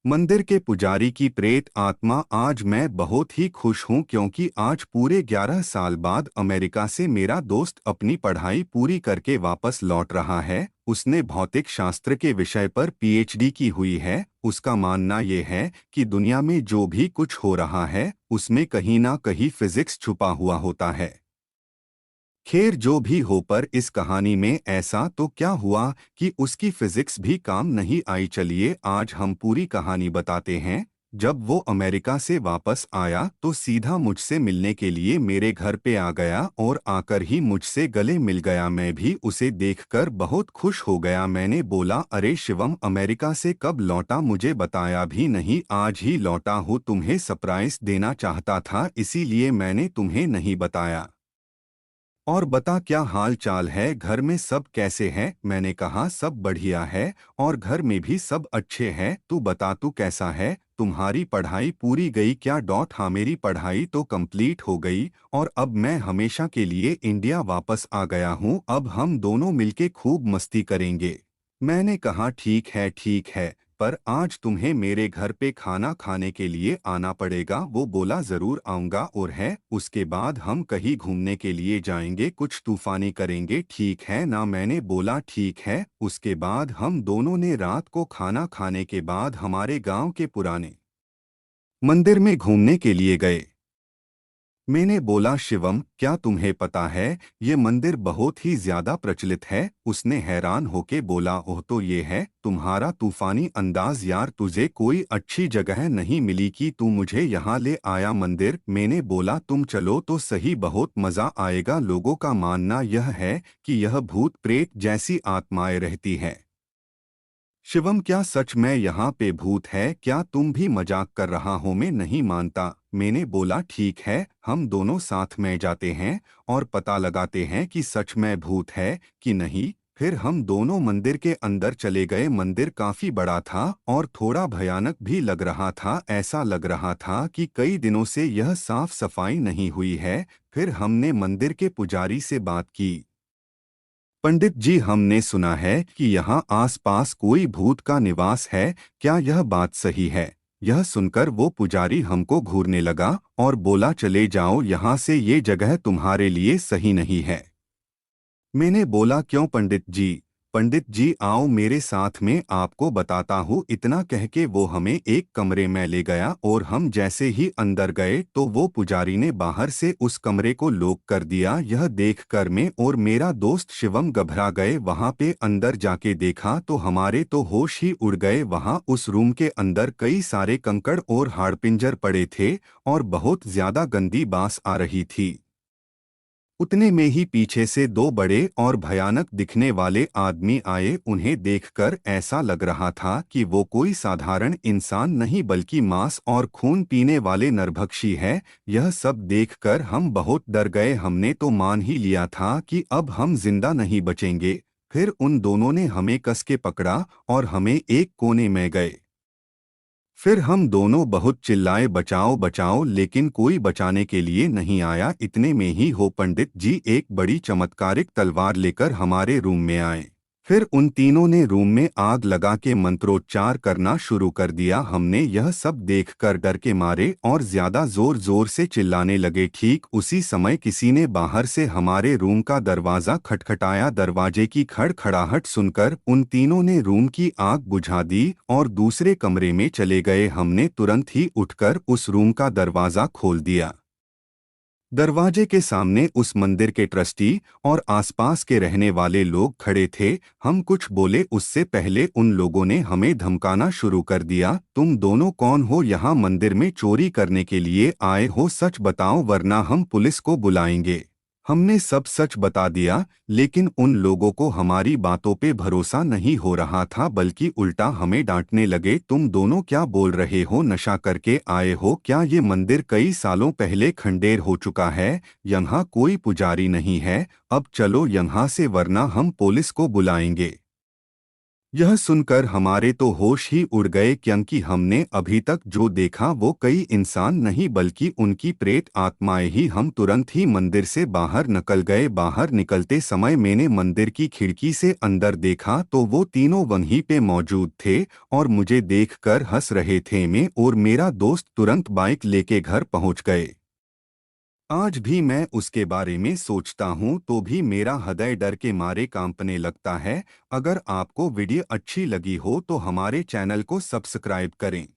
मंदिर के पुजारी की प्रेत आत्मा। आज मैं बहुत ही खुश हूँ क्योंकि आज पूरे 11 साल बाद अमेरिका से मेरा दोस्त अपनी पढ़ाई पूरी करके वापस लौट रहा है। उसने भौतिक शास्त्र के विषय पर पीएचडी की हुई है। उसका मानना ये है कि दुनिया में जो भी कुछ हो रहा है उसमें कहीं ना कहीं फिजिक्स छुपा हुआ होता है। खैर जो भी हो, पर इस कहानी में ऐसा तो क्या हुआ कि उसकी फिजिक्स भी काम नहीं आई। चलिए आज हम पूरी कहानी बताते हैं। जब वो अमेरिका से वापस आया तो सीधा मुझसे मिलने के लिए मेरे घर पे आ गया और आकर ही मुझसे गले मिल गया। मैं भी उसे देखकर बहुत खुश हो गया। मैंने बोला, अरे शिवम, अमेरिका से कब लौटा, मुझे बताया भी नहीं। आज ही लौटा हूँ, तुम्हें सरप्राइज देना चाहता था इसीलिए मैंने तुम्हें नहीं बताया। और बता, क्या हाल चाल है, घर में सब कैसे हैं? मैंने कहा सब बढ़िया है और घर में भी सब अच्छे हैं। तू बता, तू कैसा है? तुम्हारी पढ़ाई पूरी गई क्या? हाँ, मेरी पढ़ाई तो कंप्लीट हो गई और अब मैं हमेशा के लिए इंडिया वापस आ गया हूँ। अब हम दोनों मिलके खूब मस्ती करेंगे। मैंने कहा ठीक है, पर आज तुम्हें मेरे घर पे खाना खाने के लिए आना पड़ेगा। वो बोला जरूर आऊंगा, और है उसके बाद हम कहीं घूमने के लिए जाएंगे, कुछ तूफानी करेंगे, ठीक है ना? मैंने बोला ठीक है। उसके बाद हम दोनों ने रात को खाना खाने के बाद हमारे गांव के पुराने मंदिर में घूमने के लिए गए। मैंने बोला, शिवम, क्या तुम्हें पता है ये मंदिर बहुत ही ज्यादा प्रचलित है? उसने हैरान होके बोला, ओह, तो ये है तुम्हारा तूफानी अंदाज यार, तुझे कोई अच्छी जगह नहीं मिली कि तू मुझे यहाँ ले आया मंदिर? मैंने बोला, तुम चलो तो सही, बहुत मजा आएगा। लोगों का मानना यह है कि यह भूत प्रेत जैसी आत्माएं रहती हैं। शिवम, क्या सच में यहाँ पे भूत है? क्या तुम भी मजाक कर रहा हो? मैं नहीं मानता। मैंने बोला, ठीक है, हम दोनों साथ में जाते हैं और पता लगाते हैं कि सच में भूत है कि नहीं। फिर हम दोनों मंदिर के अंदर चले गए। मंदिर काफी बड़ा था और थोड़ा भयानक भी लग रहा था। ऐसा लग रहा था कि कई दिनों से यह साफ सफाई नहीं हुई है। फिर हमने मंदिर के पुजारी से बात की। पंडित जी, हमने सुना है कि यहाँ आसपास कोई भूत का निवास है, क्या यह बात सही है? यह सुनकर वो पुजारी हमको घूरने लगा और बोला, चले जाओ यहाँ से, ये जगह तुम्हारे लिए सही नहीं है। मैंने बोला, क्यों पंडित जी? पंडित जी आओ मेरे साथ में, आपको बताता हूँ। इतना कह के वो हमें एक कमरे में ले गया और हम जैसे ही अंदर गए तो वो पुजारी ने बाहर से उस कमरे को लॉक कर दिया। यह देखकर मैं और मेरा दोस्त शिवम घबरा गए। वहां पे अंदर जाके देखा तो हमारे तो होश ही उड़ गए। वहां उस रूम के अंदर कई सारे कंकड़ और हाड़पिंजर पड़े थे और बहुत ज्यादा गंदी बास आ रही थी। उतने में ही पीछे से दो बड़े और भयानक दिखने वाले आदमी आए। उन्हें देखकर ऐसा लग रहा था कि वो कोई साधारण इंसान नहीं बल्कि मांस और खून पीने वाले नरभक्षी है। यह सब देखकर हम बहुत डर गए। हमने तो मान ही लिया था कि अब हम जिंदा नहीं बचेंगे। फिर उन दोनों ने हमें कस के पकड़ा और हमें एक कोने में गए। फिर हम दोनों बहुत चिल्लाए, बचाओ बचाओ, लेकिन कोई बचाने के लिए नहीं आया। इतने में ही हो पंडित जी एक बड़ी चमत्कारिक तलवार लेकर हमारे रूम में आए। फिर उन तीनों ने रूम में आग लगा के मंत्रोच्चार करना शुरू कर दिया। हमने यह सब देखकर डर के मारे और ज्यादा जोर जोर से चिल्लाने लगे। ठीक उसी समय किसी ने बाहर से हमारे रूम का दरवाजा खटखटाया। दरवाजे की खड़खड़ाहट सुनकर उन तीनों ने रूम की आग बुझा दी और दूसरे कमरे में चले गए। हमने तुरंत ही उठकर उस रूम का दरवाजा खोल दिया। दरवाजे के सामने उस मंदिर के ट्रस्टी और आसपास के रहने वाले लोग खड़े थे। हम कुछ बोले उससे पहले उन लोगों ने हमें धमकाना शुरू कर दिया। तुम दोनों कौन हो? यहाँ मंदिर में चोरी करने के लिए आए हो? सच बताओ वरना हम पुलिस को बुलाएंगे। हमने सब सच बता दिया, लेकिन उन लोगों को हमारी बातों पे भरोसा नहीं हो रहा था, बल्कि उल्टा हमें डांटने लगे। तुम दोनों क्या बोल रहे हो? नशा करके आए हो क्या? ये मंदिर कई सालों पहले खंडेर हो चुका है। यहाँ कोई पुजारी नहीं है। अब चलो यहाँ से वरना हम पुलिस को बुलाएंगे। यह सुनकर हमारे तो होश ही उड़ गए, क्योंकि हमने अभी तक जो देखा वो कई इंसान नहीं बल्कि उनकी प्रेत आत्माएं ही। हम तुरंत ही मंदिर से बाहर निकल गए। बाहर निकलते समय मैंने मंदिर की खिड़की से अंदर देखा तो वो तीनों वहीं पे मौजूद थे और मुझे देखकर हंस रहे थे। मैं और मेरा दोस्त तुरंत बाइक लेके घर पहुंच गए। आज भी मैं उसके बारे में सोचता हूँ तो भी मेरा हृदय डर के मारे कांपने लगता है। अगर आपको वीडियो अच्छी लगी हो तो हमारे चैनल को सब्सक्राइब करें।